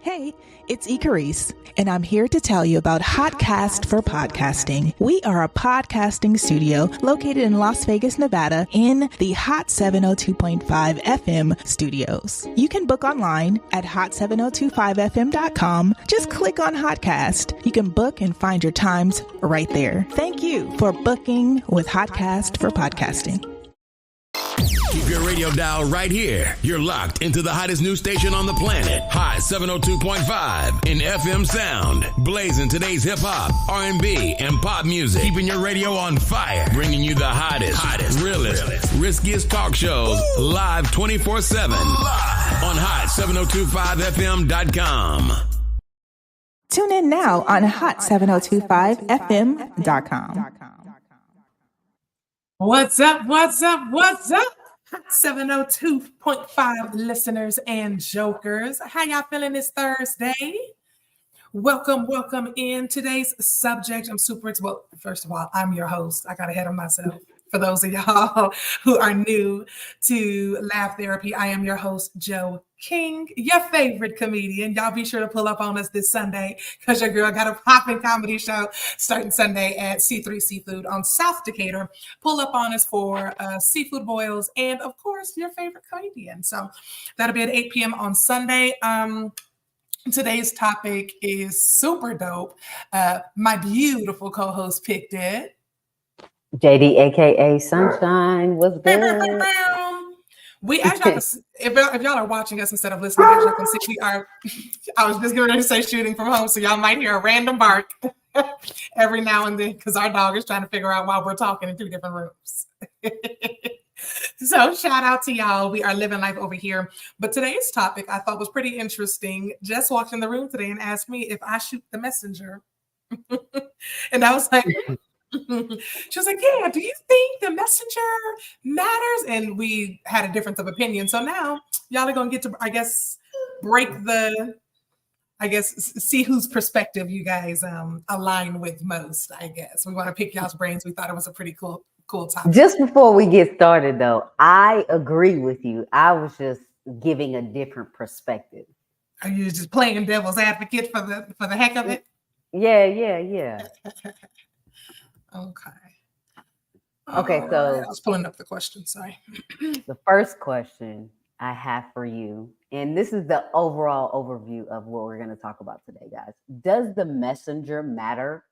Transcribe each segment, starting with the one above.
Hey, it's Icarice, and I'm here to tell you about Hotcast for Podcasting. We are a podcasting studio located in Las Vegas, Nevada, in the Hot 702.5 FM studios. You can book online at hot7025fm.com. Just click on Hotcast. You can book and find your times right there. Thank you for booking with Hotcast for Podcasting. Keep your radio dial right here. You're locked into the hottest news station on the planet. Hot 702.5 in FM sound. Blazing today's hip hop, R&B, and pop music. Keeping your radio on fire. Bringing you the hottest, realest, riskiest talk shows live 24/7 on hot7025fm.com. Tune in now on hot7025fm.com. What's up? 702.5 listeners and jokers. How y'all feeling this Thursday? Welcome in. Today's subject, I'm super excited. Well, first of all, I'm your host. I got ahead of myself. For those of y'all who are new to Laugh Therapy, I am your host, Jeaux King, your favorite comedian. Y'all be sure to pull up on us this Sunday because your girl got a popping comedy show starting Sunday at C3 Seafood on South Decatur. Pull up on us for seafood boils and, of course, your favorite comedian. So that'll be at 8 p.m. on Sunday. Today's topic is super dope. My beautiful co-host picked it. JD, aka Sunshine, was good. We actually, if y'all are watching us instead of listening, as you can see, we are. I was just getting ready to say shooting from home, so y'all might hear a random bark every now and then because our dog is trying to figure out while we're talking in two different rooms. So shout out to y'all. We are living life over here. But today's topic I thought was pretty interesting. Jess walked in the room today and asked me if I shoot the messenger, and I was like. She was like, yeah, do you think the messenger matters? And we had a difference of opinion. So now y'all are going to get to, see whose perspective you guys align with most, I guess. We want to pick y'all's brains. We thought it was a pretty cool topic. Just before we get started, though, I agree with you. I was just giving a different perspective. Are you just playing devil's advocate for the heck of it? Yeah. Okay, so I was pulling up the question. Sorry. The first question I have for you, and this is the overall overview of what we're going to talk about today, guys. Does the messenger matter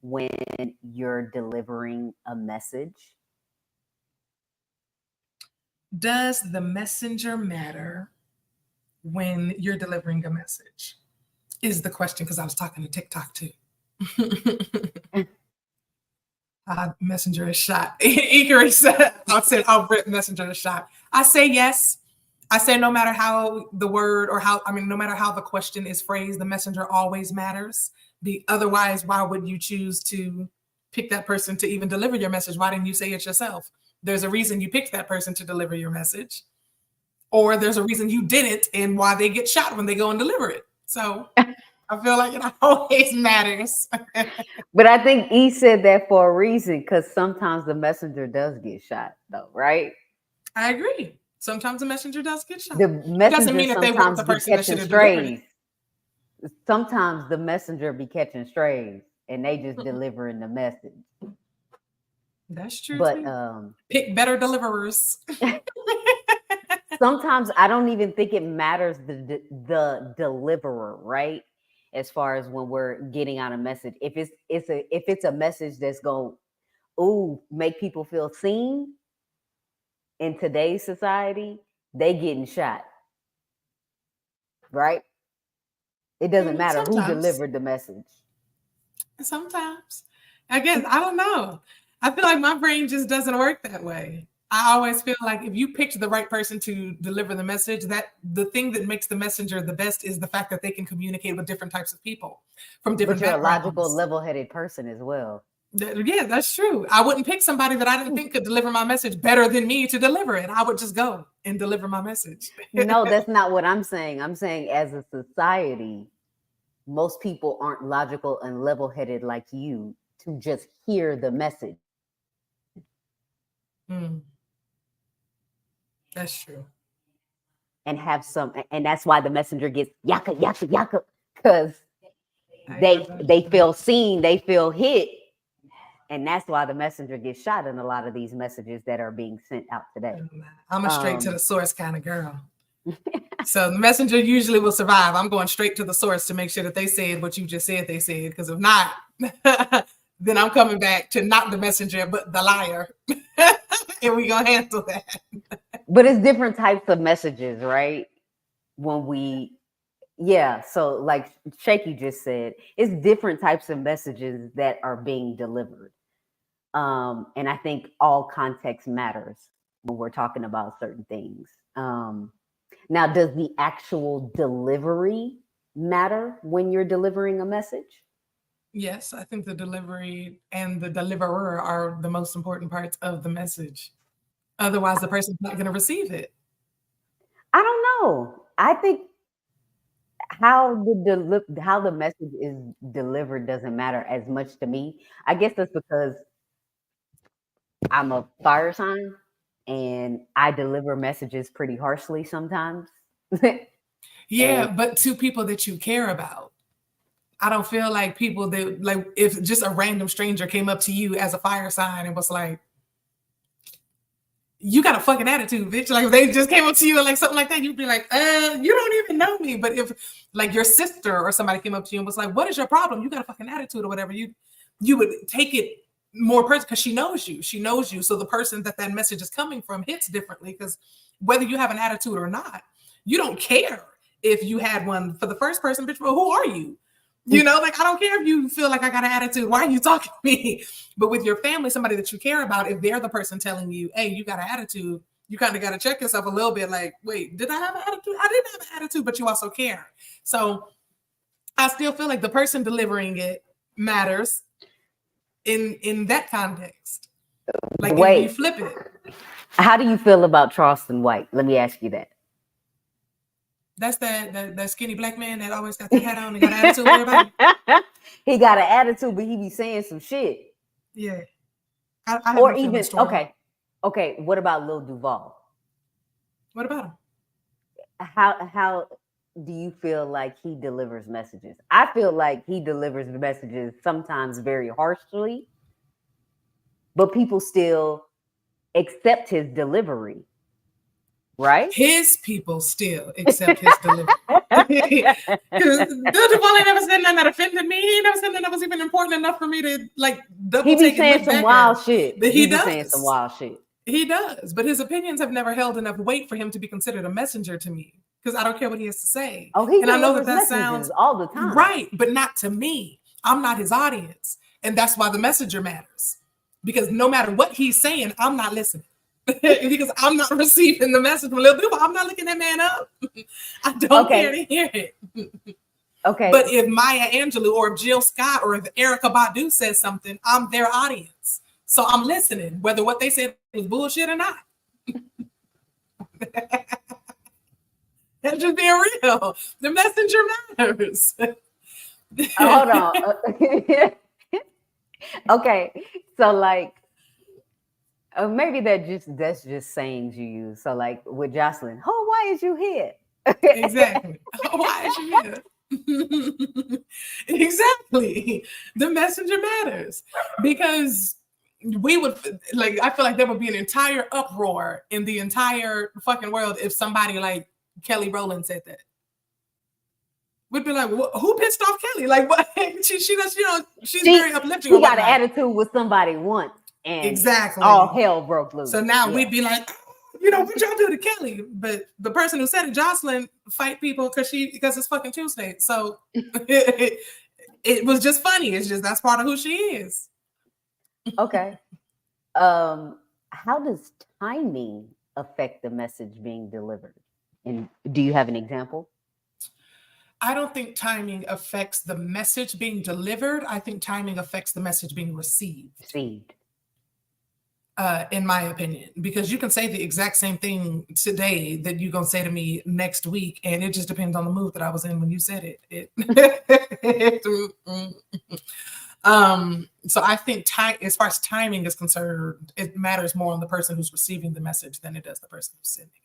when you're delivering a message? Does the messenger matter when you're delivering a message? Is the question, because I was talking to TikTok too. Messenger is shot. Icarice said, messenger is shot. I say yes. I say no matter how the word no matter how the question is phrased, the messenger always matters. Otherwise, why would you choose to pick that person to even deliver your message? Why didn't you say it yourself? There's a reason you picked that person to deliver your message. Or there's a reason you did it and why they get shot when they go and deliver it. So I feel like it always matters. But I think E said that for a reason, because sometimes the messenger does get shot, though, right? I agree. Sometimes the messenger does get shot. The messenger doesn't mean that they want the person that should have delivered it. Sometimes the messenger be catching strays, and they just delivering the message. That's true. But pick better deliverers. Sometimes I don't even think it matters the deliverer, right? As far as when we're getting out a message, if it's a message that's going make people feel seen in today's society, they getting shot, right? It doesn't matter who delivered the message. Sometimes, I guess, I don't know. I feel like my brain just doesn't work that way. I always feel like if you picked the right person to deliver the message, that the thing that makes the messenger the best is the fact that they can communicate with different types of people from different backgrounds. But you're a logical, level-headed person as well. Yeah, that's true. I wouldn't pick somebody that I didn't think could deliver my message better than me to deliver it. I would just go and deliver my message. No, that's not what I'm saying. I'm saying as a society, most people aren't logical and level-headed like you to just hear the message. That's true. and have some, and that's why the messenger gets yaka yaka yaka, because they feel seen, they feel hit, and that's why the messenger gets shot in a lot of these messages that are being sent out today. I'm a straight to the source kind of girl. So the messenger usually will survive. I'm going straight to the source to make sure that they said what you just said they said, because if not, then I'm coming back to not the messenger but the liar. And we gonna handle that. But it's different types of messages, right? So like Shaky just said, it's different types of messages that are being delivered. And I think all context matters when we're talking about certain things. Now, does the actual delivery matter when you're delivering a message? Yes, I think the delivery and the deliverer are the most important parts of the message. Otherwise, the person's not going to receive it. I don't know. I think how the message is delivered doesn't matter as much to me. I guess that's because I'm a fire sign and I deliver messages pretty harshly sometimes. Yeah, but to people that you care about. I don't feel like people that, like, if just a random stranger came up to you as a fire sign and was like, you got a fucking attitude, bitch. Like, if they just came up to you and like something like that, you'd be like, you don't even know me. But if like your sister or somebody came up to you and was like, what is your problem? You got a fucking attitude or whatever, you would take it more personal because she knows you. She knows you. So the person that message is coming from hits differently, because whether you have an attitude or not, you don't care if you had one for the first person, bitch. Well, who are you? You know, like, I don't care if you feel like I got an attitude. Why are you talking to me? But with your family, somebody that you care about, if they're the person telling you, hey, you got an attitude, you kind of got to check yourself a little bit. Like, wait, did I have an attitude? I didn't have an attitude, but you also care. So I still feel like the person delivering it matters in that context. Like, if you flip it. How do you feel about Charleston White? Let me ask you that. That's that skinny black man that always got the hat on and got an attitude with everybody. He got an attitude, but he be saying some shit. Yeah. Or even, okay. What about Lil Duval? What about him? How do you feel like he delivers messages? I feel like he delivers messages sometimes very harshly, but people still accept his delivery. Right? His people still accept his delivery. Because Lil Duval ain't never said nothing that offended me. He ain't never said nothing that was even important enough for me to like double take. He be saying some wild shit. But he does. Saying some wild shit. He does. But his opinions have never held enough weight for him to be considered a messenger to me. Because I don't care what he has to say. Oh, and I know that sounds all the time. Right, but not to me. I'm not his audience. And that's why the messenger matters. Because no matter what he's saying, I'm not listening. Because I'm not receiving the message from Lil Duval. I'm not looking that man up. I don't care to hear it. Okay. But if Maya Angelou or if Jill Scott or if Erykah Badu says something, I'm their audience. So I'm listening, whether what they said was bullshit or not. That's just being real. The messenger matters. Hold on. Okay. So like, maybe that's just sayings you use. So like with Jocelyn, why is you here? Exactly. Why is you here? Exactly. The messenger matters, because we would like, I feel like there would be an entire uproar in the entire fucking world if somebody like Kelly Rowland said that. We'd be like, who pissed off Kelly? Like, what? She does, she's very uplifting. She got an attitude with somebody once. And exactly, all hell broke loose. So now we'd be like, what y'all do to Kelly? But the person who said it, Jocelyn, fight people because it's fucking Tuesday. So it was just funny. It's just that's part of who she is. Okay. How does timing affect the message being delivered? And do you have an example? I don't think timing affects the message being delivered. I think timing affects the message being received. In my opinion, because you can say the exact same thing today that you're going to say to me next week. And it just depends on the mood that I was in when you said it. So I think as far as timing is concerned, it matters more on the person who's receiving the message than it does the person who's sending it.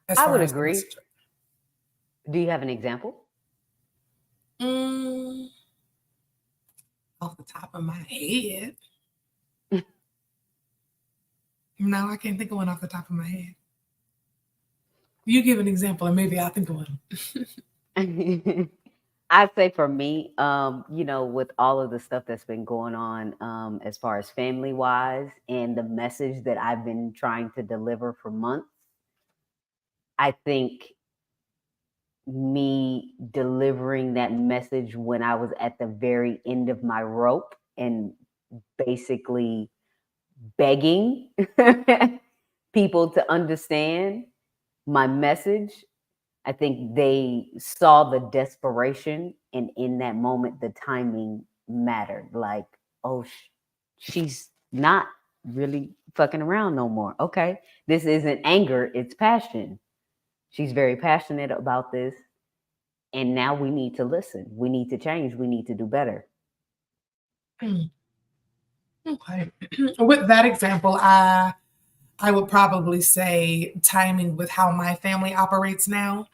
I would agree. Do you have an example? Off the top of my head. No, I can't think of one off the top of my head. You give an example and maybe I'll think of one. I'd say for me, with all of the stuff that's been going on as far as family wise and the message that I've been trying to deliver for months, I think me delivering that message when I was at the very end of my rope and basically begging people to understand my message, I think they saw the desperation, and in that moment, the timing mattered. Like, oh, she's not really fucking around no more. Okay, this isn't anger, it's passion. She's very passionate about this, and now we need to listen. We need to change. We need to do better. Okay. With that example, I would probably say timing with how my family operates now.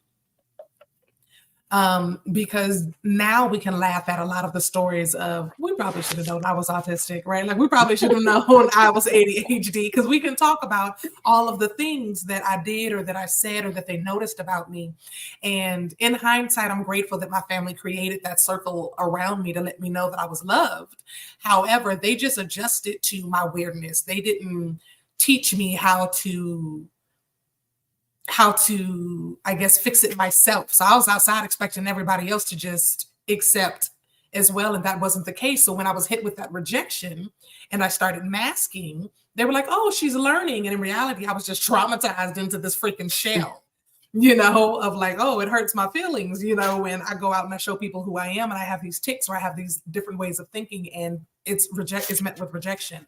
Because now we can laugh at a lot of the stories of, we probably should have known I was autistic, right? Like we probably should have known I was ADHD, because we can talk about all of the things that I did or that I said or that they noticed about me. And in hindsight, I'm grateful that my family created that circle around me to let me know that I was loved. However, they just adjusted to my weirdness. They didn't teach me how to, I guess, fix it myself. So I was outside expecting everybody else to just accept as well. And that wasn't the case. So when I was hit with that rejection and I started masking, they were like, oh, she's learning. And in reality, I was just traumatized into this freaking shell, of like, oh, it hurts my feelings, when I go out and I show people who I am and I have these tics or I have these different ways of thinking, and it's met with rejection.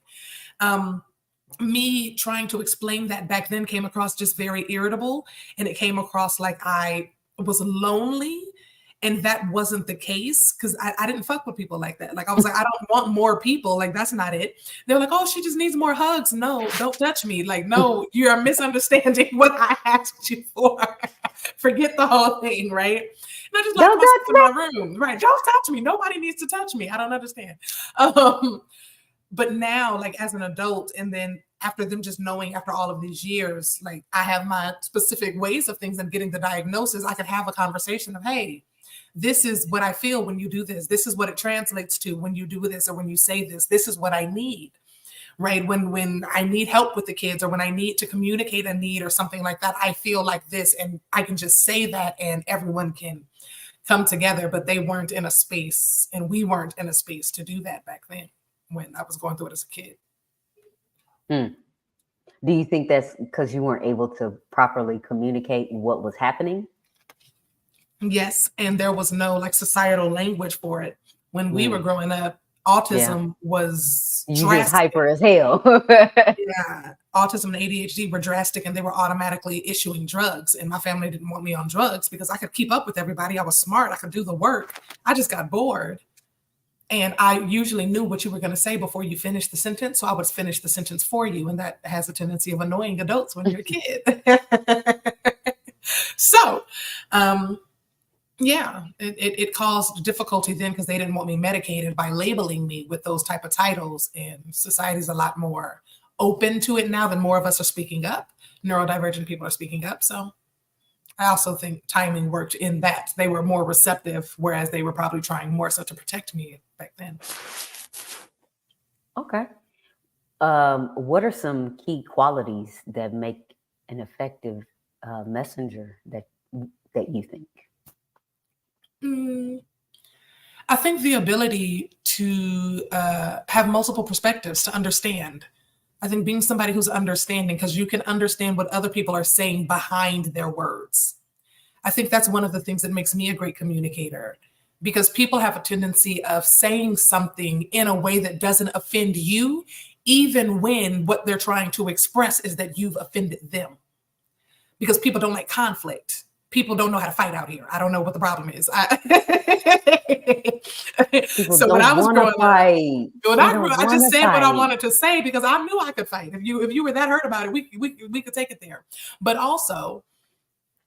Me trying to explain that back then came across just very irritable, and it came across like I was lonely, and that wasn't the case, because I didn't fuck with people like that. Like I was like, I don't want more people. Like that's not it. They're like, oh, she just needs more hugs. No, don't touch me. Like, no, you're misunderstanding what I asked you for. Forget the whole thing, right? And I just like myself in my room, right? Don't touch me. Nobody needs to touch me. I don't understand. But now, like as an adult, and then after them just knowing after all of these years, like I have my specific ways of things and getting the diagnosis, I could have a conversation of, hey, this is what I feel when you do this. This is what it translates to when you do this or when you say this. This is what I need, right? When I need help with the kids or when I need to communicate a need or something like that, I feel like this, and I can just say that and everyone can come together. But they weren't in a space, and we weren't in a space to do that back then when I was going through it as a kid. Do you think that's because you weren't able to properly communicate what was happening? Yes, and there was no like societal language for it. When we were growing up, autism was just hyper as hell. Yeah, autism and ADHD were drastic, and they were automatically issuing drugs. And my family didn't want me on drugs because I could keep up with everybody. I was smart. I could do the work. I just got bored. And I usually knew what you were going to say before you finished the sentence. So I would finish the sentence for you. And that has a tendency of annoying adults when you're a kid. So, it caused difficulty then because they didn't want me medicated by labeling me with those type of titles. And society's a lot more open to it now than more of us are speaking up. Neurodivergent people are speaking up. So I also think timing worked in that they were more receptive, whereas they were probably trying more so to protect me back then. Okay. What are some key qualities that make an effective messenger that you think? I think the ability to have multiple perspectives, to understand. I think being somebody who's understanding, because you can understand what other people are saying behind their words. I think that's one of the things that makes me a great communicator, because people have a tendency of saying something in a way that doesn't offend you, even when what they're trying to express is that you've offended them. Because people don't like conflict. People don't know how to fight out here. I don't know what the problem is. So when I was growing up, I just said what I wanted to say because I knew I could fight. If you were that hurt about it, we could take it there. But also,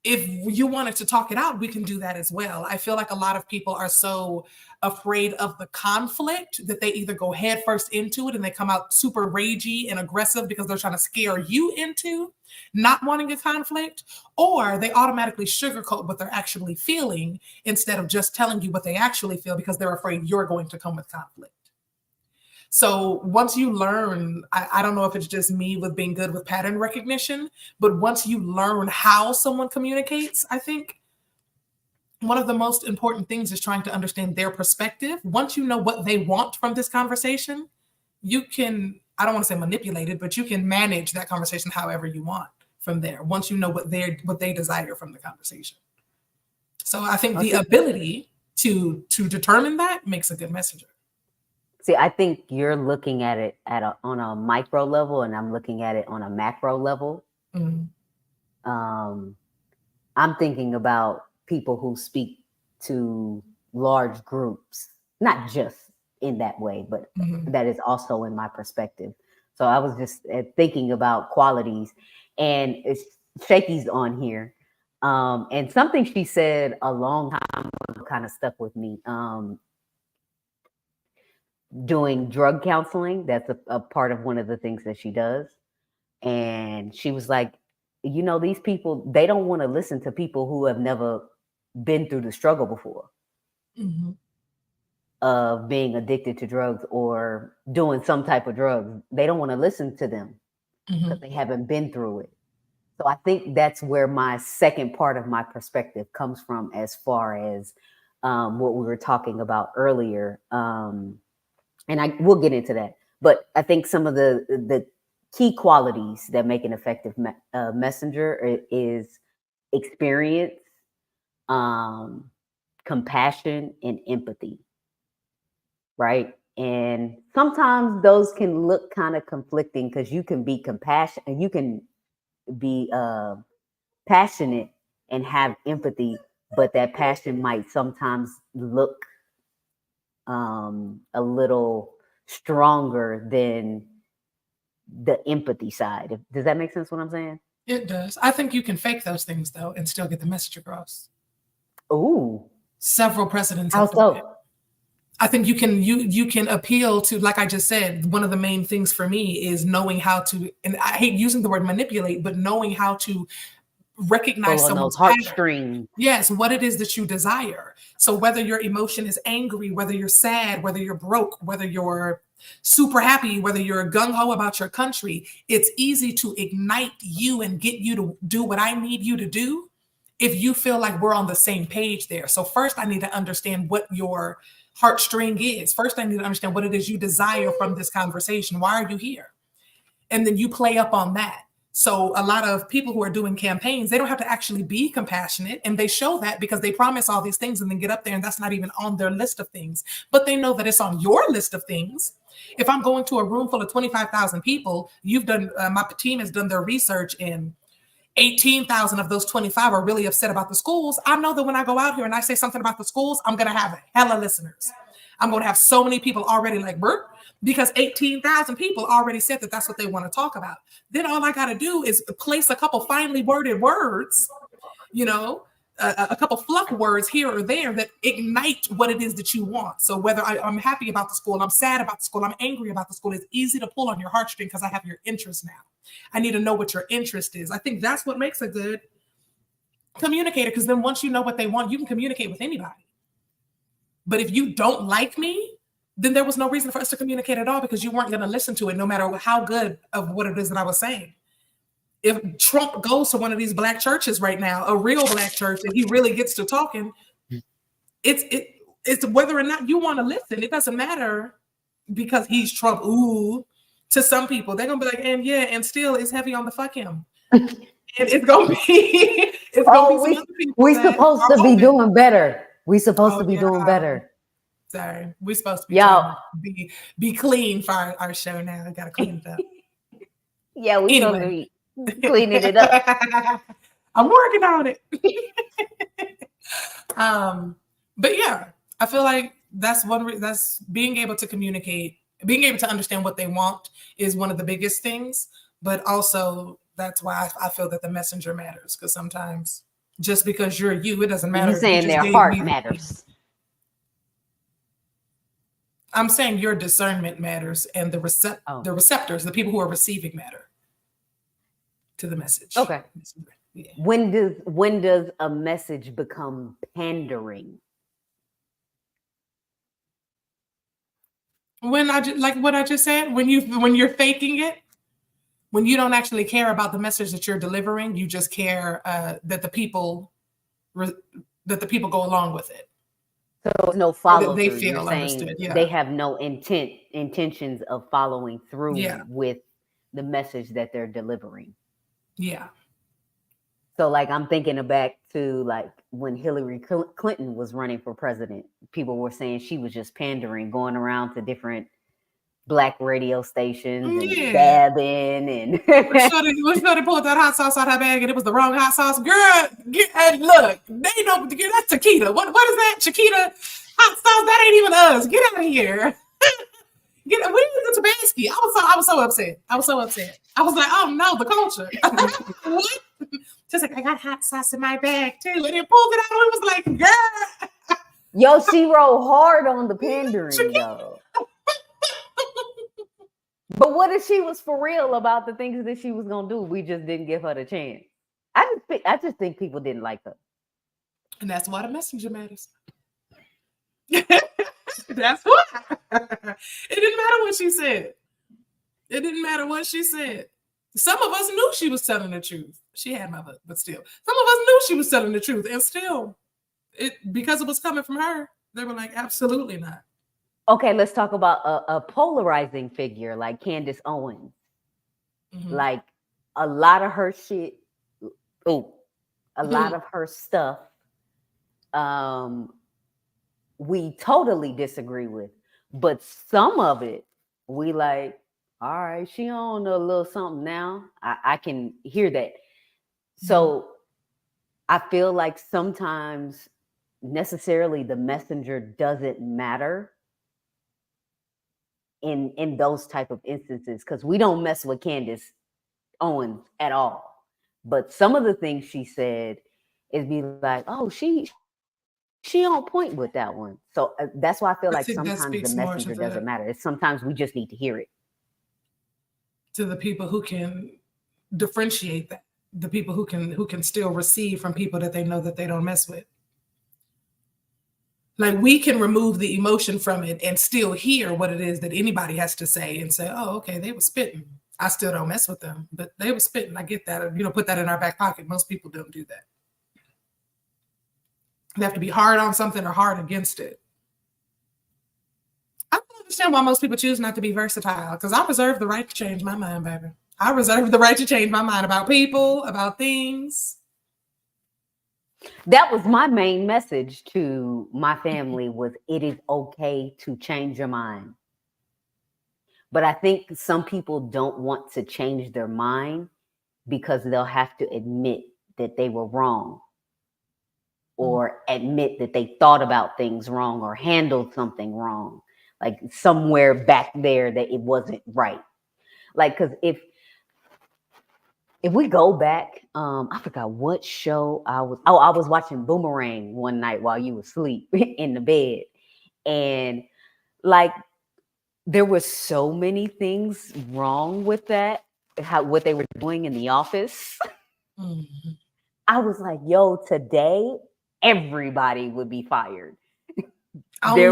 if you wanted to talk it out, we can do that as well. I feel like a lot of people are so afraid of the conflict that they either go head first into it and they come out super ragey and aggressive because they're trying to scare you into not wanting a conflict, or they automatically sugarcoat what they're actually feeling instead of just telling you what they actually feel because they're afraid you're going to come with conflict. So once you learn, I don't know if it's just me with being good with pattern recognition, but once you learn how someone communicates, I think one of the most important things is trying to understand their perspective. Once you know what they want from this conversation, you can, I don't want to say manipulate it, but you can manage that conversation however you want from there. Once you know what they desire from the conversation. So I think the ability to determine that makes a good messenger. See, I think you're looking at it on a micro level, and I'm looking at it on a macro level. Mm-hmm. I'm thinking about people who speak to large groups, not just in that way, but that is also in my perspective. So I was just thinking about qualities, and Shaky's on here. And something she said a long time ago kind of stuck with me. Doing drug counseling, that's a part of one of the things that she does. And she was like, these people, they don't want to listen to people who have never been through the struggle before of being addicted to drugs or doing some type of drugs. They don't want to listen to them because they haven't been through it. So I think that's where my second part of my perspective comes from, as far as what we were talking about earlier. And we'll get into that. But I think some of the key qualities that make an effective messenger is experience, compassion, and empathy, right? And sometimes those can look kind of conflicting because you can be compassionate, you can be passionate and have empathy, but that passion might sometimes look a little stronger than the empathy side. Does that make sense what I'm saying? It does. I think you can fake those things though and still get the message across. Ooh. Several precedents. How so? I think you can appeal to, like I just said, one of the main things for me is knowing how to, and I hate using the word manipulate, but knowing how to recognize someone's heartstrings. Yes, what it is that you desire. So whether your emotion is angry, whether you're sad, whether you're broke, whether you're super happy, whether you're gung-ho about your country, it's easy to ignite you and get you to do what I need you to do if you feel like we're on the same page there. So first I need to understand what your heartstring is. First I need to understand what it is you desire from this conversation. Why are you here? And then you play up on that. So a lot of people who are doing campaigns, they don't have to actually be compassionate. And they show that because they promise all these things and then get up there and that's not even on their list of things. But they know that it's on your list of things. If I'm going to a room full of 25,000 people, my team has done their research, and 18,000 of those 25 are really upset about the schools. I know that when I go out here and I say something about the schools, I'm going to have hella listeners. I'm going to have so many people already like, Bert, because 18,000 people already said that that's what they want to talk about. Then all I got to do is place a couple finely worded words, a couple fluff words here or there that ignite what it is that you want. So whether I'm happy about the school, I'm sad about the school, I'm angry about the school, it's easy to pull on your heartstring because I have your interest now. I need to know what your interest is. I think that's what makes a good communicator, because then once you know what they want, you can communicate with anybody. But if you don't like me, then there was no reason for us to communicate at all, because you weren't going to listen to it no matter how good of what it is that I was saying. If Trump goes to one of these black churches right now, a real black church, and he really gets to talking, it's whether or not you want to listen. It doesn't matter because he's Trump. Ooh, to some people, they're going to be like, and still it's heavy on the fuck him. And it's going to be, we supposed to be doing better. We supposed to be doing better. Sorry, we're supposed to be clean for our show now. I got to clean it up. Yeah, we supposed to be cleaning it up. I'm working on it. But yeah, I feel like that's that's being able to communicate, being able to understand what they want is one of the biggest things. But also that's why I feel that the messenger matters, because sometimes Just because you're you, it doesn't matter. You saying their heart matters. I'm saying your discernment matters, and the receptors, the people who are receiving, matter to the message. Okay. Yeah. When does a message become pandering? When like what I just said, when you're faking it, when you don't actually care about the message that you're delivering, you just care that the people go along with it. So there's no follow they through. feel You're saying understood. Yeah. They have no intentions of following through with the message that they're delivering. Yeah. So like I'm thinking back to like when Hillary Clinton was running for president, people were saying she was just pandering, going around to different Black radio stations and dabbing and we sure they pulled that hot sauce out her bag and it was the wrong hot sauce. Girl, and look, they know that's Chiquita. What is that? Chiquita hot sauce? That ain't even us. Get out of here. We didn't go to Tabasco. I was so upset. I was like, oh no, the culture. What? She's like, I got hot sauce in my bag too. And it pulled it out. It was like, girl. Yo, she rolled hard on the pandering though. But what if she was for real about the things that she was gonna do? We just didn't give her the chance. I just think people didn't like her. And that's why the messenger matters. That's why. It didn't matter what she said. It didn't matter what she said. Some of us knew she was telling the truth. She had my butt, but still. Some of us knew she was telling the truth. And still, because it was coming from her, they were like, absolutely not. Okay, let's talk about a polarizing figure like Candace Owens. Mm-hmm. Like a lot of her shit, lot of her stuff, we totally disagree with. But some of it, we like, all right, she on a little something now. I can hear that. So I feel like sometimes necessarily the messenger doesn't matter in those type of instances, because we don't mess with Candace Owens at all. But some of the things she said is be like, oh, she on point with that one. So that's why I feel like sometimes the messenger doesn't matter. It's sometimes we just need to hear it. To the people who can differentiate that, the people who can still receive from people that they know that they don't mess with. Like we can remove the emotion from it and still hear what it is that anybody has to say and say, oh, okay, they were spitting. I still don't mess with them, but they were spitting. I get that. Put that in our back pocket. Most people don't do that. They have to be hard on something or hard against it. I don't understand why most people choose not to be versatile, because I reserve the right to change my mind, baby. I reserve the right to change my mind about people, about things. That was my main message to my family was it is okay to change your mind. But I think some people don't want to change their mind because they'll have to admit that they were wrong or admit that they thought about things wrong or handled something wrong, like somewhere back there that it wasn't right. Like, because if we go back, I forgot what show I was watching Boomerang one night while you were asleep in the bed. And like, there were so many things wrong with that, what they were doing in the office. Mm-hmm. I was like, yo, today, everybody would be fired. The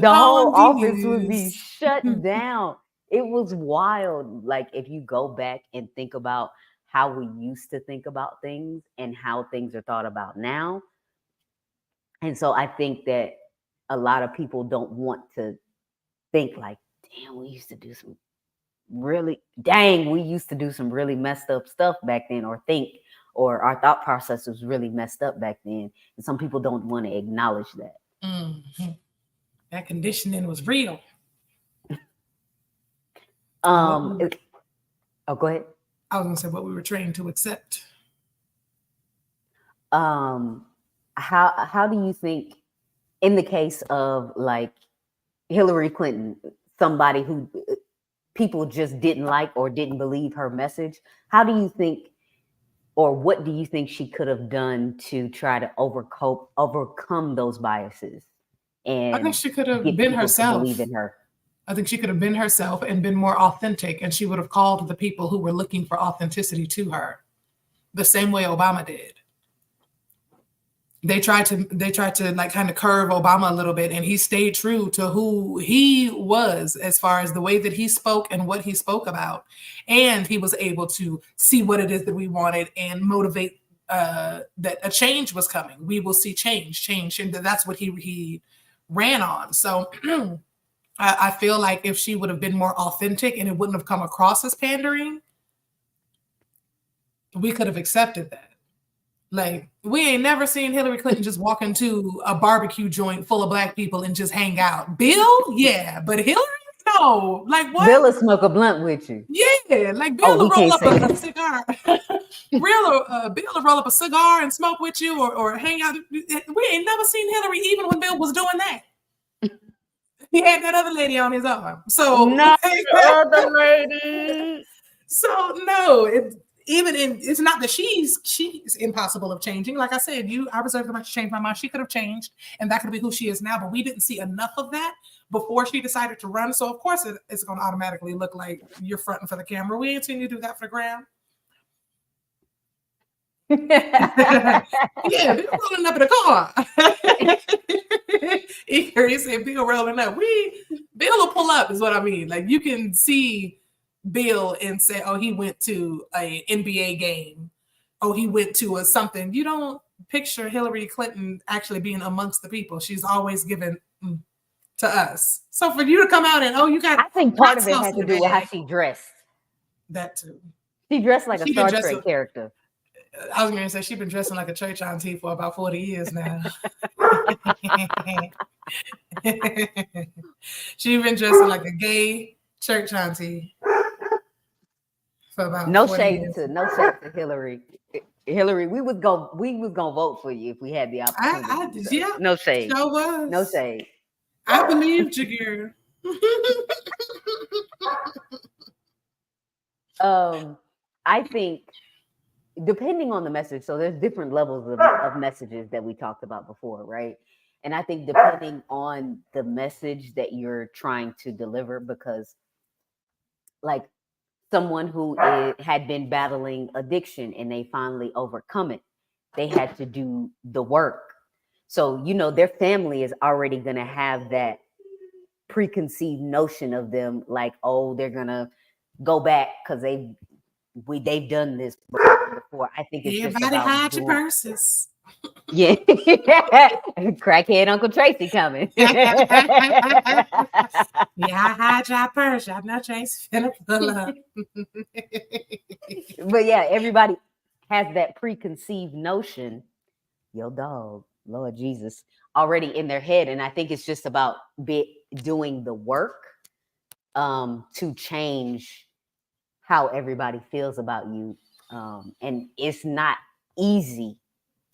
whole office would be shut down. It was wild. Like if you go back and think about how we used to think about things and how things are thought about now. And so I think that a lot of people don't want to think like, damn, we used to do some really messed up stuff back then, or our thought process was really messed up back then. And some people don't want to acknowledge that. Mm-hmm. That conditioning was real. Go ahead. I was gonna say what we were trained to accept. How do you think, in the case of like Hillary Clinton, somebody who people just didn't like or didn't believe her message, how do you think or what do you think she could have done to try to overcome those biases? And I think she could have get been people to herself. believe in her. I think she could have been herself and been more authentic, and she would have called the people who were looking for authenticity to her, the same way Obama did. They tried to like kind of curve Obama a little bit, and he stayed true to who he was as far as the way that he spoke and what he spoke about. And he was able to see what it is that we wanted and motivate that a change was coming. We will see change, and that's what he ran on. So I feel like if she would have been more authentic and it wouldn't have come across as pandering, we could have accepted that. Like, we ain't never seen Hillary Clinton just walk into a barbecue joint full of Black people and just hang out. Bill, yeah, but Hillary, no. Like, what? Bill will smoke a blunt with you. Yeah, like Bill will roll up a cigar. Bill will roll up a cigar and smoke with you or hang out. We ain't never seen Hillary even when Bill was doing that. He had that other lady on his arm. So no other lady. So no, it's not that she's impossible of changing. Like I said, I reserve the right to change my mind. She could have changed, and that could be who she is now. But we didn't see enough of that before she decided to run. So of course it's going to automatically look like you're fronting for the camera. We ain't seen you do that for the gram. Yeah, Bill rolling up in the car. He said Bill rolling up. Bill will pull up is what I mean. Like, you can see Bill and say, oh, he went to an NBA game. Oh, he went to a something. You don't picture Hillary Clinton actually being amongst the people. She's always given to us. So for you to come out and, I think part of it has to do with how she dressed. That too. She dressed like a Star Trek character. I was going to say, she's been dressing like a church auntie for about 40 years now. She's been dressing like a gay church auntie for about no 40 shade years. No shade to Hillary. Hillary, we was gonna vote for you if we had the opportunity. Yeah, no shade. Sure was. No shade. I believed you, girl. I think depending on the message, so there's different levels of messages that we talked about before, right? And I think depending on the message that you're trying to deliver, because like someone who had been battling addiction and they finally overcome it, they had to do the work. So, their family is already going to have that preconceived notion of them, like, oh, they're going to go back because they've done this before. I think it's everybody just about hide your purses. Yeah. Crackhead Uncle Tracy coming. Yeah, I hide your purse. I know Tracy finna pull up. But yeah, everybody has that preconceived notion, yo dog, Lord Jesus, already in their head. And I think it's just about doing the work to change how everybody feels about you. And it's not easy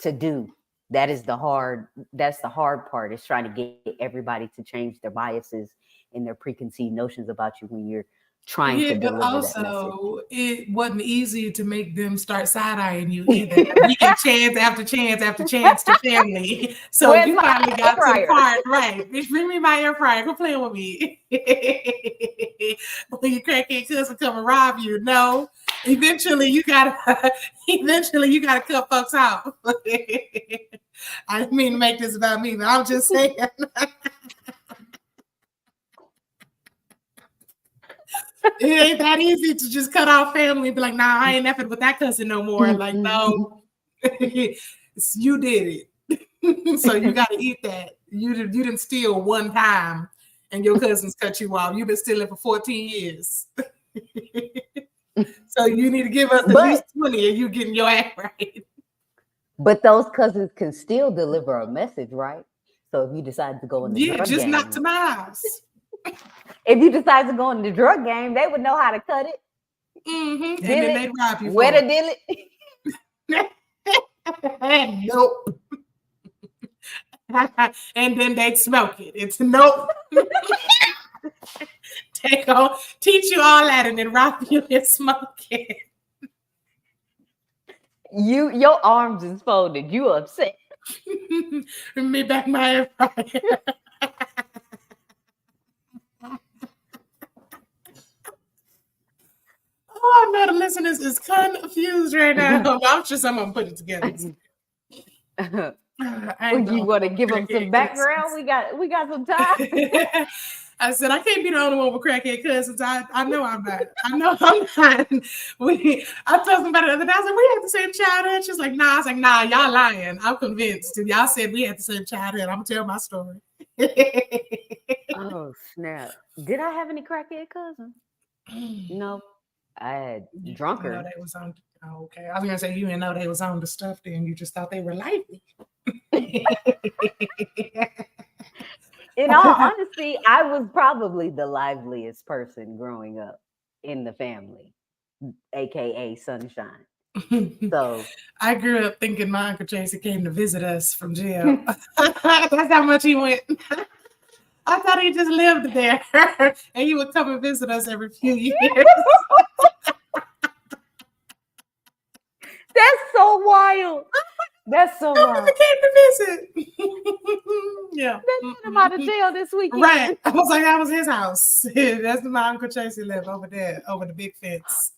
to do. That's the hard part, is trying to get everybody to change their biases and their preconceived notions about you when you're trying to deliver but also that message. It wasn't easy to make them start side-eyeing you either. We get chance after chance after chance to family. So you finally got to the part, right? Bring me my air fryer. Go play with me. When your crackhead cousin come and rob you, no. Eventually you gotta cut folks out. I didn't mean to make this about me, but I'm just saying. It ain't that easy to just cut off family and be like, nah, I ain't effing with that cousin no more. Like, no, you did it. So you got to eat that. You didn't steal one time and your cousins cut you off. You've been stealing for 14 years. So you need to give us at least 20 and you getting your act right. But those cousins can still deliver a message, right? So if you decide to go in the drug just game, not to my house. If you decide to go in the drug game, they would know how to cut it. Mm-hmm. And then they'd rob you. Where to deal it? Nope. And then they'd smoke it. It's nope. Teach you all that and then rob you and smoke it. Your arms is folded. You upset. Me back my air fryer. Oh, I know the listeners is confused right now. I'm sure someone put it together. You want to give them some background? We got some time. I said, I can't be the only one with crackhead cousins. I know I'm not. I know I'm not. I told somebody the other day, I said, we had the same childhood. She's like, nah. I was like, nah, y'all lying. I'm convinced. Y'all said we had the same childhood. I'm going to tell my story. Oh, snap. Did I have any crackhead cousins? No. I had drunkards. You know they was on, okay. I was going to say, you didn't know they was on the stuff then. You just thought they were lively. In all honesty, I was probably the liveliest person growing up in the family, aka Sunshine. So I grew up thinking my Uncle Tracy came to visit us from jail. That's how much he went. I thought he just lived there and he would come and visit us every few years. That's so wild. That's so wild. He came to visit. Yeah. They let him out of jail this weekend. Right. I was like, that was his house. That's where my Uncle Tracy lived over there, over the big fence.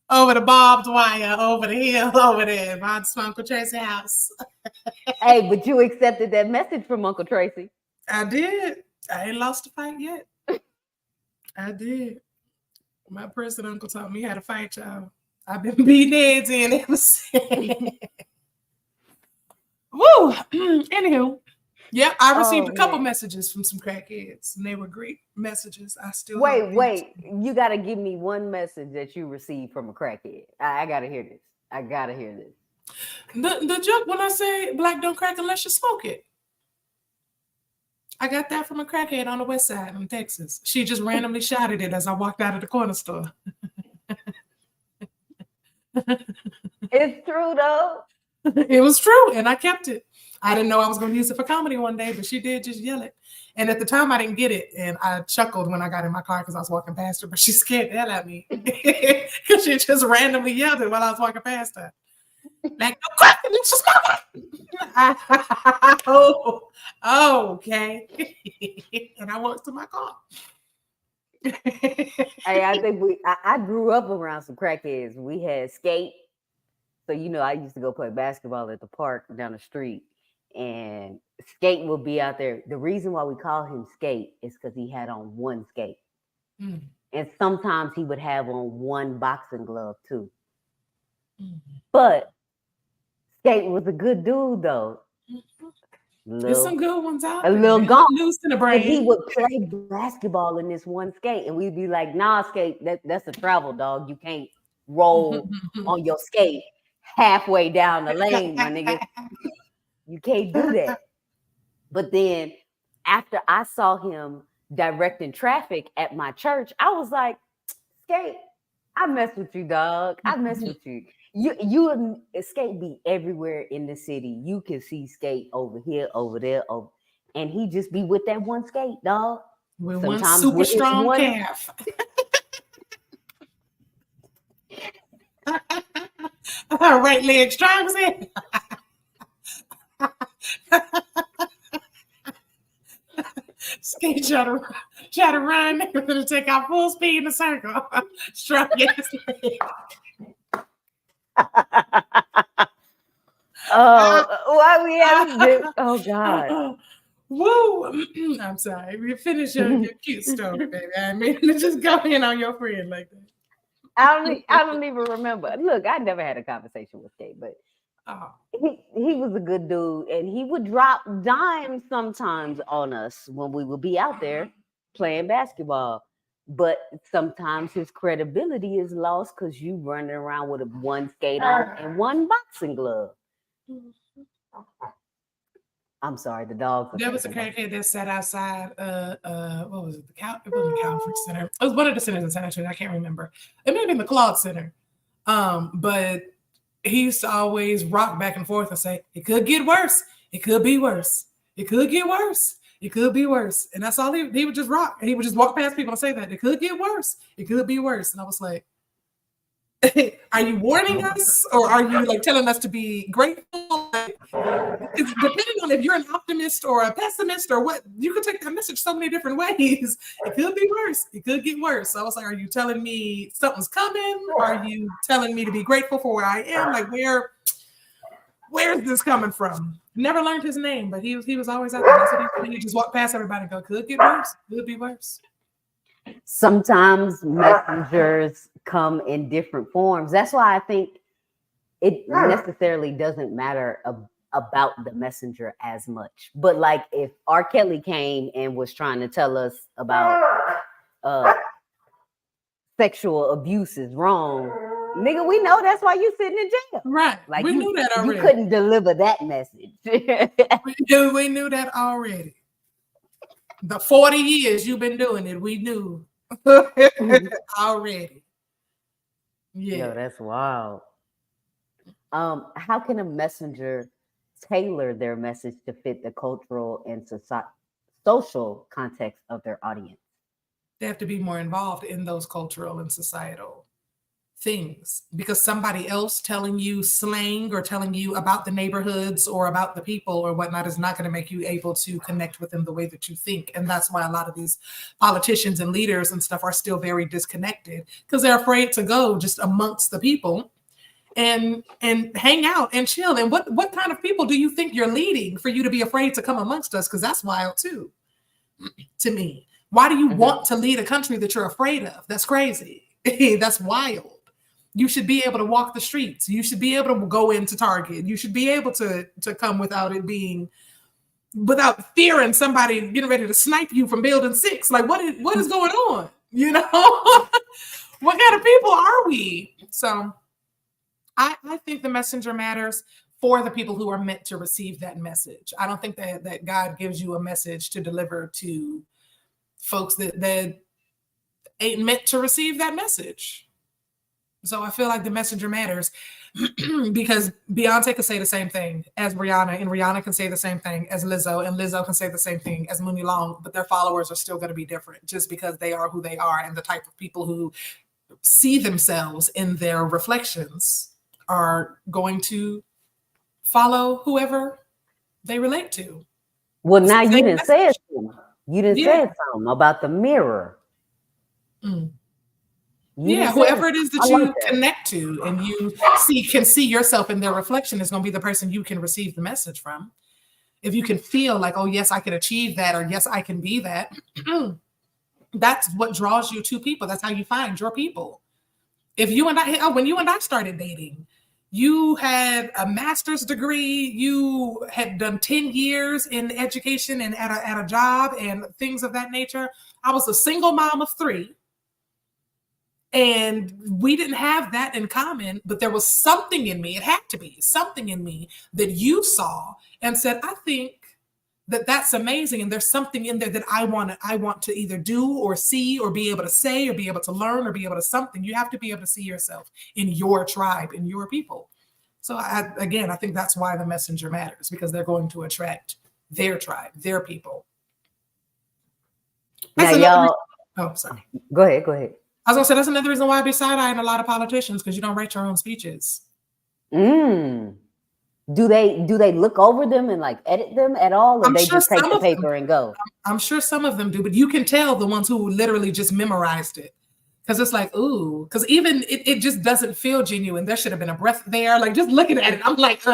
Over the barbed wire, over the hill, over there. My Uncle Tracy's house. Hey, but you accepted that message from Uncle Tracy. I did. I ain't lost a fight yet. I did. My person uncle taught me how to fight, y'all. I've been beating heads in ever since. Woo! Anywho, yeah, I received a couple messages from some crackheads, and they were great messages. I still wait. You got to give me one message that you received from a crackhead. I got to hear this. The joke when I say black don't crack unless you smoke it. I got that from a crackhead on the west side in Texas. She just randomly shouted it as I walked out of the corner store. It's true though. It was true, and I kept it. I didn't know I was going to use it for comedy one day, but she did just yell it. And at the time, I didn't get it, and I chuckled when I got in my car because I was walking past her, but she scared the hell out of me because she just randomly yelled it while I was walking past her. Like, no crack, let's just go. Oh, okay. And I walked to my car. Hey, I think I grew up around some crackheads. We had skate. So, I used to go play basketball at the park down the street, and Skate would be out there. The reason why we call him Skate is because he had on one skate. Mm. And sometimes he would have on one boxing glove too. Mm. But Skate was a good dude though. There's some good ones out there. A little gone. Loose in the brain. And he would play basketball in this one skate. And we'd be like, nah, Skate, that's a travel dog. You can't roll on your skate halfway down the lane, my nigga. You can't do that. But then after I saw him directing traffic at my church, I was like, Skate, I mess with you, dog. I mess with you. You and Skate be everywhere in the city. You can see Skate over here, over there, and he just be with that one skate, dog. With sometimes one super strong calf. Right leg strong as hell. Skate try to run. We're gonna take our full speed in a circle. Strong as leg. Why we have to? Oh God. Woo! I'm sorry. Finish your cute story, baby. I mean, just go in on your friend like that. I don't even remember. Look, I never had a conversation with Skate, but he was a good dude, and he would drop dimes sometimes on us when we would be out there playing basketball. But sometimes his credibility is lost because you running around with one skate on and one boxing glove. I'm sorry, the dog. There was a crackhead that sat outside. What was it? It wasn't the Calvary Center. It was one of the centers in San Antonio. I can't remember. It may have been the Claude Center. But he used to always rock back and forth and say, "It could get worse. It could be worse. It could get worse. It could be worse." And that's all he would just rock. And he would just walk past people and say that it could get worse. It could be worse. And I was like, Are you warning us, or are you like telling us to be grateful? Like, it's depending on if you're an optimist or a pessimist or what. You could take that message so many different ways. It could be worse. It could get worse. So I was like, are you telling me something's coming? Are you telling me to be grateful for where I am? Like, where's this coming from? Never learned his name, but he was always out there. That's what he just walked past everybody and go, could get worse. Could be worse. Sometimes messengers come in different forms. That's why I think it necessarily doesn't matter about the messenger as much. But like if R. Kelly came and was trying to tell us about sexual abuse is wrong, nigga, we know that's why you sitting in jail. Right. Like we knew that already. You couldn't deliver that message. we knew that already. The 40 years you've been doing it, we knew already. Yeah. Yo, that's wild. How can a messenger tailor their message to fit the cultural and social context of their audience? They have to be more involved in those cultural and societal things, because somebody else telling you slang or telling you about the neighborhoods or about the people or whatnot is not going to make you able to connect with them the way that you think. And that's why a lot of these politicians and leaders and stuff are still very disconnected, because they're afraid to go just amongst the people and hang out and chill. And what kind of people do you think you're leading for you to be afraid to come amongst us? Because that's wild too, to me. Why do you want to lead a country that you're afraid of? That's crazy. That's wild. You should be able to walk the streets. You should be able to go into Target. You should be able to come without fearing somebody getting ready to snipe you from building 6. Like what is going on? You know, what kind of people are we? So I think the messenger matters for the people who are meant to receive that message. I don't think that God gives you a message to deliver to folks that ain't meant to receive that message. So I feel like the messenger matters because Beyonce can say the same thing as Rihanna, and Rihanna can say the same thing as Lizzo, and Lizzo can say the same thing as Mooney Long, but their followers are still going to be different just because they are who they are, and the type of people who see themselves in their reflections are going to follow whoever they relate to. Well, now you didn't say it. You didn't say something about the mirror. Whoever it is that you connect to and you can see yourself in their reflection is going to be the person you can receive the message from. If you can feel like, oh, yes, I can achieve that, or yes, I can be that, that's what draws you to people. That's how you find your people. When you and I started dating, you had a master's degree, you had done 10 years in education and at a job and things of that nature. I was a single mom of 3. And we didn't have that in common, but there was something in me. It had to be something in me that you saw and said, I think that's amazing. And there's something in there that I want to either do or see or be able to say or be able to learn or be able to something. You have to be able to see yourself in your tribe, in your people. So I think that's why the messenger matters, because they're going to attract their tribe, their people. Sorry. Go ahead. I was gonna say that's another reason why I be side-eyeing a lot of politicians, because you don't write your own speeches. Do they look over them and like edit them at all, or they just take the paper and go? I'm sure some of them do, but you can tell the ones who literally just memorized it, because it's like, ooh, because even it just doesn't feel genuine. There should have been a breath there. Like just looking at it, I'm like,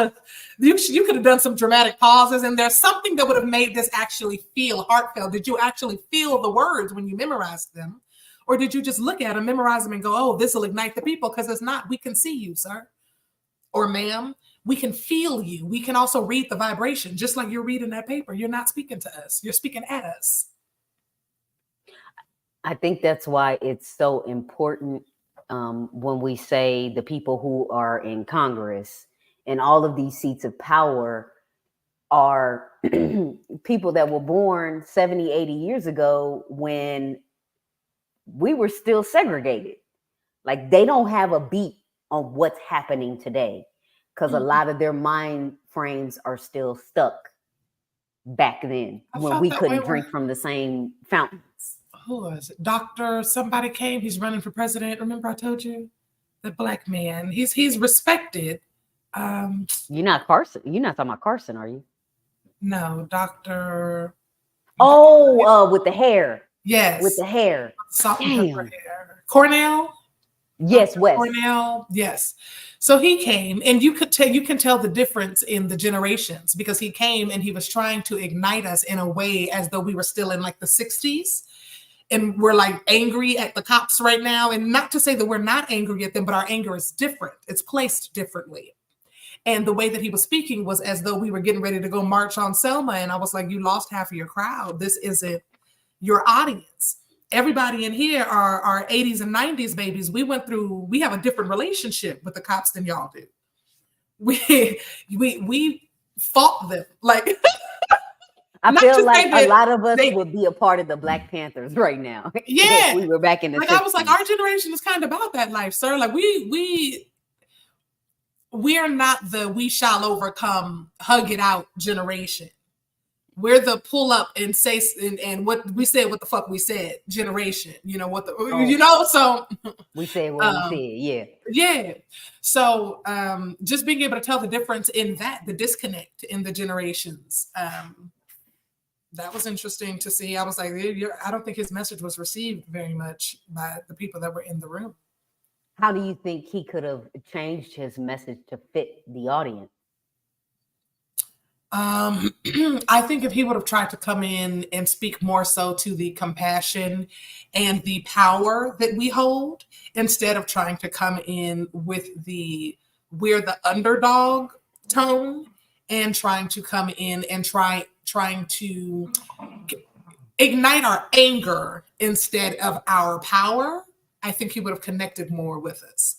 you could have done some dramatic pauses, and there's something that would have made this actually feel heartfelt. Did you actually feel the words when you memorized them? Or did you just look at them, memorize them, and go, oh, this will ignite the people? Because it's not. We can see you, sir or ma'am. We can feel you. We can also read the vibration, just like you're reading that paper. You're not speaking to us. You're speaking at us. I think that's why it's so important when we say the people who are in Congress and all of these seats of power are people that were born 70, 80 years ago when we were still segregated. Like they don't have a beat on what's happening today, because a lot of their mind frames are still stuck back then when we couldn't drink from the same fountains. Who was it? Somebody came, he's running for president. Remember I told you? The black man. He's respected. You're not Carson. You're not talking about Carson, are you? No, Dr. Oh, with the hair. Yes. With the hair. Salt and pepper hair. Cornell? Yes, Wes. Cornell, yes. So he came, and you can tell the difference in the generations, because he came and he was trying to ignite us in a way as though we were still in like the 60s. And we're like angry at the cops right now. And not to say that we're not angry at them, but our anger is different. It's placed differently. And the way that he was speaking was as though we were getting ready to go march on Selma. And I was like, you lost half of your crowd. This isn't your audience. Everybody in here are 80s and 90s babies. We have a different relationship with the cops than y'all do. We fought them. Like, I feel like a lot of us would be a part of the Black Panthers right now. Yeah. We were back in the 60s. I was like, our generation is kind of about that life, sir. Like we are not the we shall overcome, hug it out generation. We're the pull up and say and what we said, what the fuck we said generation. So we say what we said, yeah. So just being able to tell the difference in that, the disconnect in the generations. That was interesting to see. I was like, I don't think his message was received very much by the people that were in the room. How do you think he could have changed his message to fit the audience? I think if he would have tried to come in and speak more so to the compassion and the power that we hold, instead of trying to come in with we're the underdog tone, and trying to come in and trying to ignite our anger instead of our power, I think he would have connected more with us.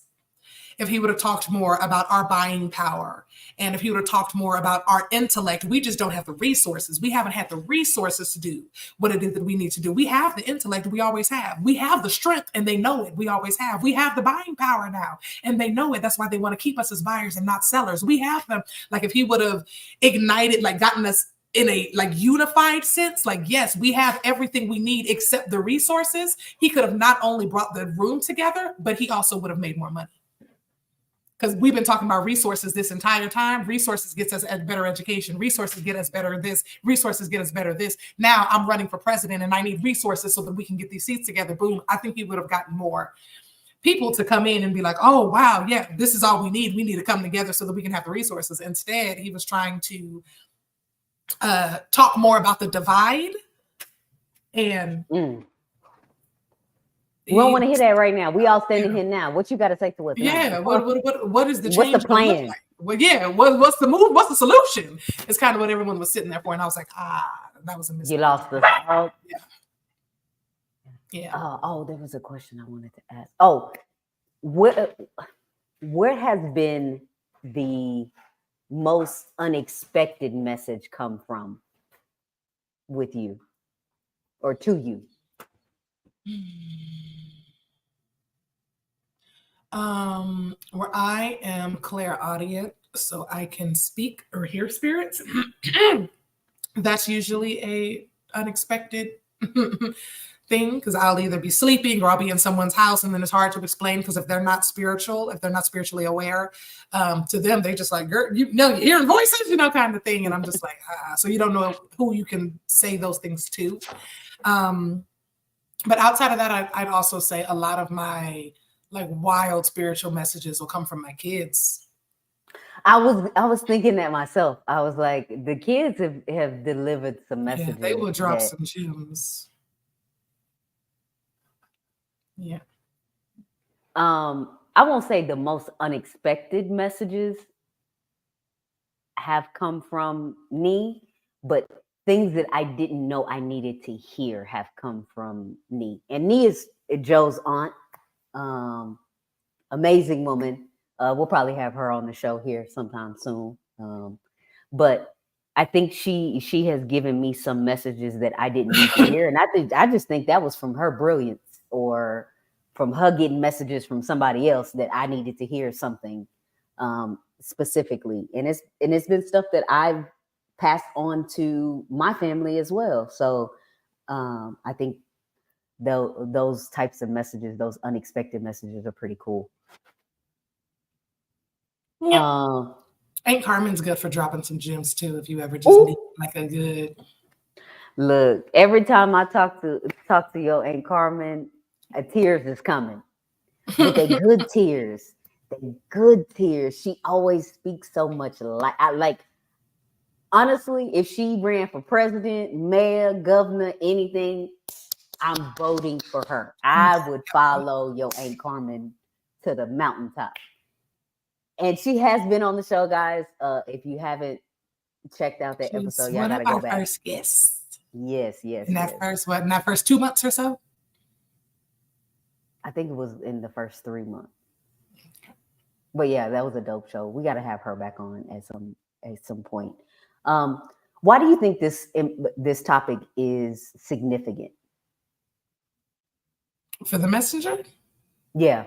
If he would have talked more about our buying power, and if he would have talked more about our intellect, we just don't have the resources. We haven't had the resources to do what it is that we need to do. We have the intellect, we always have. We have the strength, and they know it. We always have. We have the buying power now, and they know it. That's why they want to keep us as buyers and not sellers. We have them. Like, if he would have ignited, like gotten us in a like unified sense, like, yes, we have everything we need except the resources, he could have not only brought the room together, but he also would have made more money. Because we've been talking about resources this entire time. Resources gets us a better education. Resources get us better this. Resources get us better this. Now I'm running for president and I need resources so that we can get these seats together. Boom. I think he would have gotten more people to come in and be like, oh, wow, yeah, this is all we need. We need to come together so that we can have the resources. Instead, he was trying to talk more about the divide. And we don't want to hear that right now. We all standing here now. What you got to say to us? Yeah. What is the change? What's the plan? Like? Well, yeah. What's the move? What's the solution? It's kind of what everyone was sitting there for. And I was like, that was a mistake. You lost us. Yeah. There was a question I wanted to ask. Oh, where has been the most unexpected message come from with you or to you? Where I am clairaudient, so I can speak or hear spirits. That's usually a unexpected thing, because I'll either be sleeping or I'll be in someone's house, and then it's hard to explain, because if they're not spiritual, if they're not spiritually aware, to them, they just like, girl, you're hearing voices, kind of thing. And I'm just like, so you don't know who you can say those things to. But outside of that, I'd also say a lot of my like wild spiritual messages will come from my kids. I was thinking that myself. I was like, the kids have delivered some messages. Yeah, they will drop some gems. Yeah. I won't say the most unexpected messages have come from me, but things that I didn't know I needed to hear have come from Nee. And Nee is Joe's aunt. Amazing woman. We'll probably have her on the show here sometime soon. But I think she has given me some messages that I didn't need to hear. And I just think that was from her brilliance, or from her getting messages from somebody else that I needed to hear something specifically. And it's been stuff that I've passed on to my family as well. So I think those types of messages, those unexpected messages, are pretty cool. Yeah. Aunt Carmen's good for dropping some gems too. If you ever just need like a good. Look, every time I talk to your Aunt Carmen, tears is coming. But they good tears. They good tears. She always speaks so much like honestly, if she ran for president, mayor, governor, anything, I'm voting for her. I would follow your Aunt Carmen to the mountaintop. And she has been on the show, guys. If you haven't checked out that episode, y'all gotta go back. First guest. Yes. In that first 2 months or so? I think it was in the first 3 months. But yeah, that was a dope show. We gotta have her back on at some point. Why do you think this topic is significant? For the messenger? Yeah.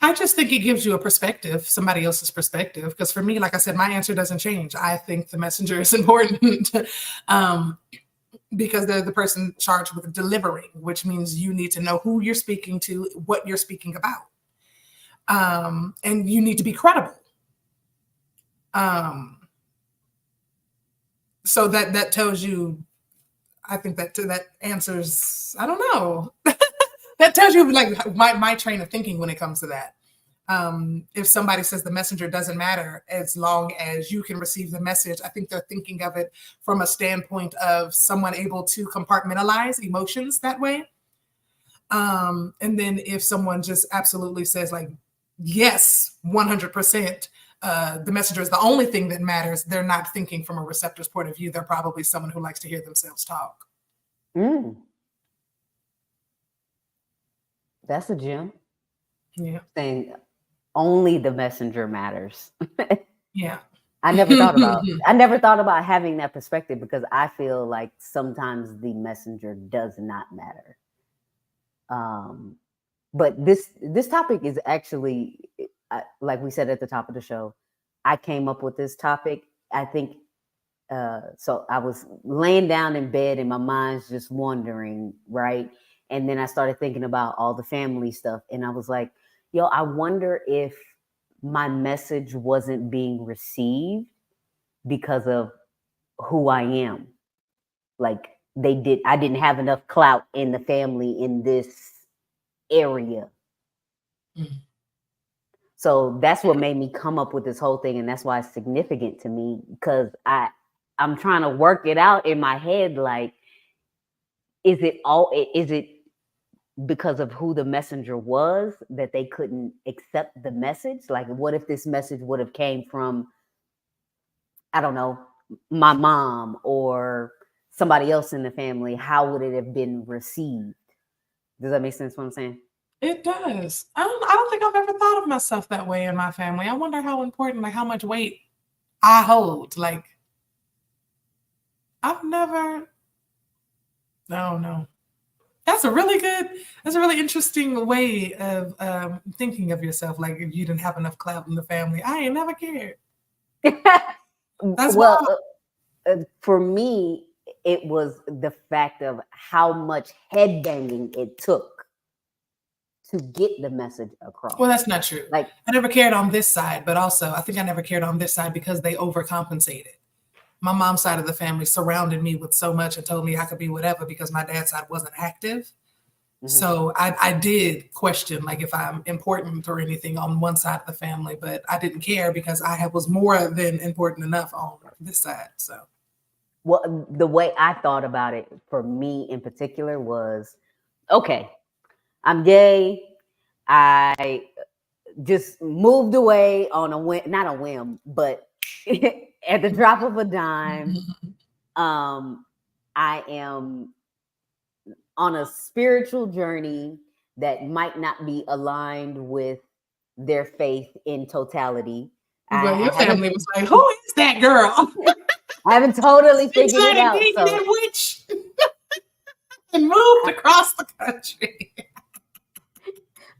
I just think it gives you a perspective, somebody else's perspective. Because for me, like I said, my answer doesn't change. I think the messenger is important because they're the person charged with delivering, which means you need to know who you're speaking to, what you're speaking about. And you need to be credible. So that tells you, I think that answers, I don't know. That tells you like my train of thinking when it comes to that. If somebody says the messenger doesn't matter as long as you can receive the message, I think they're thinking of it from a standpoint of someone able to compartmentalize emotions that way. And then if someone just absolutely says like, yes, 100%, the messenger is the only thing that matters, they're not thinking from a receptor's point of view. They're probably someone who likes to hear themselves talk. That's a gem. Yeah. Saying only the messenger matters. Yeah. I never thought about having that perspective because I feel like sometimes the messenger does not matter. But this topic is actually, like we said at the top of the show, I came up with this topic. I think, so I was laying down in bed and my mind's just wandering, right? And then I started thinking about all the family stuff. And I was like, yo, I wonder if my message wasn't being received because of who I am. Like I didn't have enough clout in the family in this area. Mm-hmm. So that's what made me come up with this whole thing. And that's why it's significant to me because I'm trying to work it out in my head. Like, is it because of who the messenger was that they couldn't accept the message? Like, what if this message would have came from, I don't know, my mom or somebody else in the family? How would it have been received? Does that make sense what I'm saying? It does. I don't think I've ever thought of myself that way in my family. I wonder how important, like how much weight I hold. Like, I've never, no. That's a really interesting way of thinking of yourself. Like if you didn't have enough clout in the family, I ain't never cared. That's for me, it was the fact of how much headbanging it took to get the message across. Well, that's not true. Like I never cared on this side, but also I think I never cared on this side because they overcompensated. My mom's side of the family surrounded me with so much and told me I could be whatever because my dad's side wasn't active. Mm-hmm. So I did question like if I'm important or anything on one side of the family, but I didn't care because I was more than important enough on this side. So, well, the way I thought about it for me in particular was, okay, I'm gay. I just moved away on a whim, not a whim, but at the drop of a dime. I am on a spiritual journey that might not be aligned with their faith in totaltality. Well, your family was like, who is that girl? I haven't totally figured it out. So. That witch and moved across the country.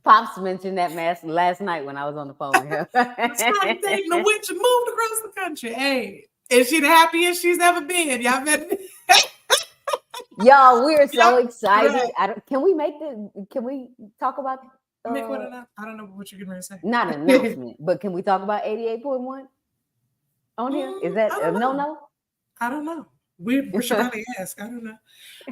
Pops mentioned that last night when I was on the phone with him. Started dating a witch and moved across the country. Hey, is she the happiest she's ever been? Y'all better. Y'all, we are so excited. Can we talk about Make what announcement? I don't know what you're going to say. Not an announcement, but can we talk about 88.1 on here? Is that a no? I don't know. We should probably ask. I don't know.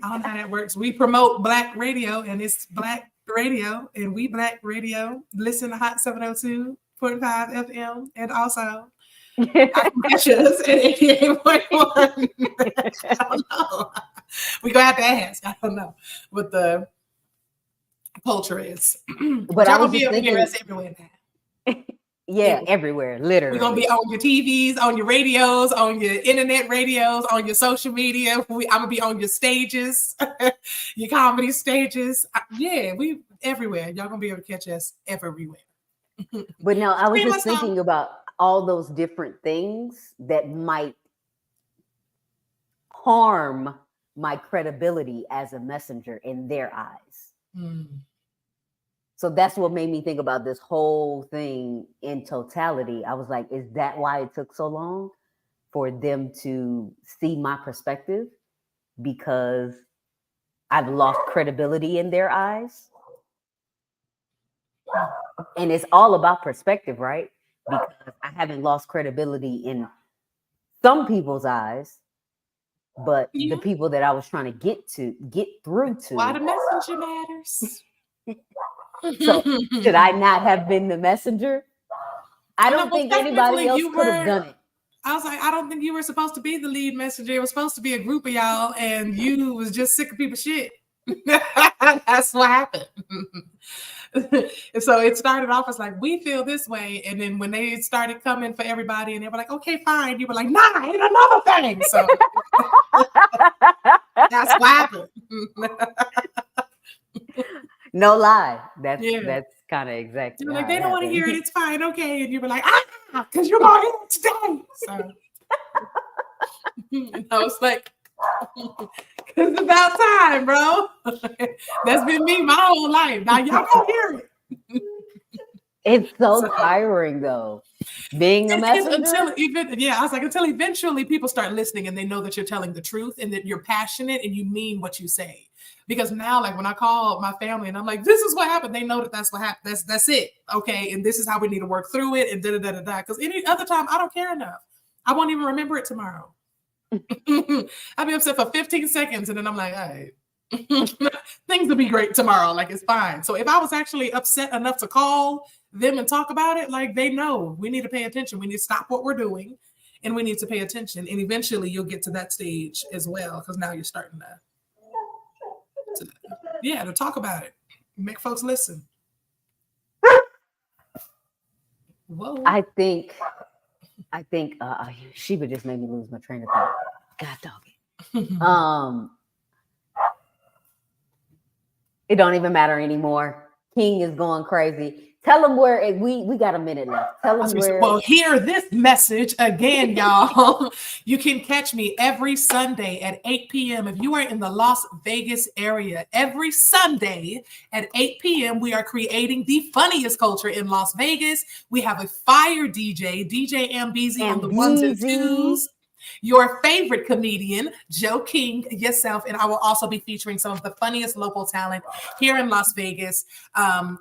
I don't know how that works. We promote Black radio, and it's Black radio, and we Black radio. Listen to Hot 702.5 FM, and also I can catch us at 88.1. I don't know. We're gonna have to ask. I don't know what the culture is. But I was be just able to hear thinking, us everywhere now. yeah, everywhere, literally. We're gonna be on your TVs, on your radios, on your internet radios, on your social media. I'm gonna be on your stages, your comedy stages. Yeah, we everywhere. Y'all gonna be able to catch us everywhere. But no, I was just thinking about all those different things that might harm my credibility as a messenger in their eyes. So that's what made me think about this whole thing in totality. I was like, is that why it took so long for them to see my perspective? Because I've lost credibility in their eyes. And it's all about perspective, right? Because I haven't lost credibility in some people's eyes, but the people that I was trying to get through to. Why the messenger matters. So should I not have been the messenger? I don't think anybody else could have done it. I was like, I don't think you were supposed to be the lead messenger. It was supposed to be a group of y'all, and you was just sick of people's shit. That's what happened. And so it started off as like, we feel this way. And then when they started coming for everybody and they were like, okay, fine. You were like, nah, ain't another thing. So that's what happened. No lie. That's kind of exactly. You were like, they don't want to hear it. It's fine. Okay. And you were like, because you're going to hear it today. So I was like, it's about time, bro. That's been me my whole life. Now y'all gonna hear it. It's so tiring though. Being a messenger. I was like, until eventually people start listening and they know that you're telling the truth and that you're passionate and you mean what you say. Because now, like when I call my family and I'm like, this is what happened, they know that that's what happened. That's it. Okay. And this is how we need to work through it and da-da-da-da-da. Because any other time I don't care enough. I won't even remember it tomorrow. I'll be upset for 15 seconds and then I'm like, all right, things will be great tomorrow. Like it's fine. So if I was actually upset enough to call them and talk about it, like they know we need to pay attention. We need to stop what we're doing and we need to pay attention. And eventually you'll get to that stage as well. Because now you're starting to talk about it. Make folks listen. Whoa. I think Sheba just made me lose my train of thought. God dog it. It don't even matter anymore. King is going crazy. Tell them where we got a minute left. Tell them where. Well, hear this message again, y'all. You can catch me every Sunday at 8 p.m. If you are in the Las Vegas area, every Sunday at 8 p.m. we are creating the funniest culture in Las Vegas. We have a fire DJ Ambeezy on the ones and twos. Your favorite comedian, Joe King, yourself, and I will also be featuring some of the funniest local talent here in Las Vegas.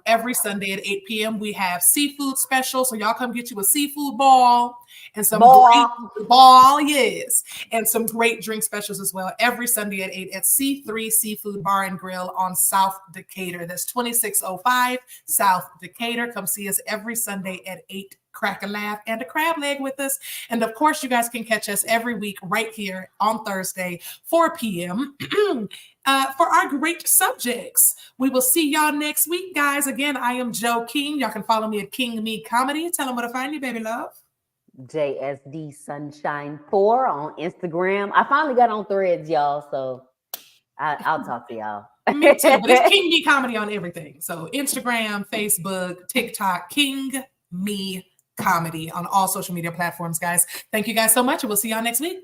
Every Sunday at 8 p.m. we have seafood specials, so y'all come get you a seafood ball and some great ball, yes, and some great drink specials as well. Every Sunday at 8 at C3 Seafood Bar and Grill on South Decatur. That's 2605 South Decatur. Come see us every Sunday at 8. Crack a laugh and a crab leg with us. And of course, you guys can catch us every week right here on Thursday, 4 p.m. For our great subjects. We will see y'all next week, guys. Again, I am Joe King. Y'all can follow me at King Me Comedy. Tell them where to find you, baby love. JSD Sunshine 4 on Instagram. I finally got on Threads, y'all. So I'll talk to y'all. Me too. But it's King Me Comedy on everything. So Instagram, Facebook, TikTok, King Me Comedy on all social media platforms, guys. Thank you guys so much, and we'll see y'all next week.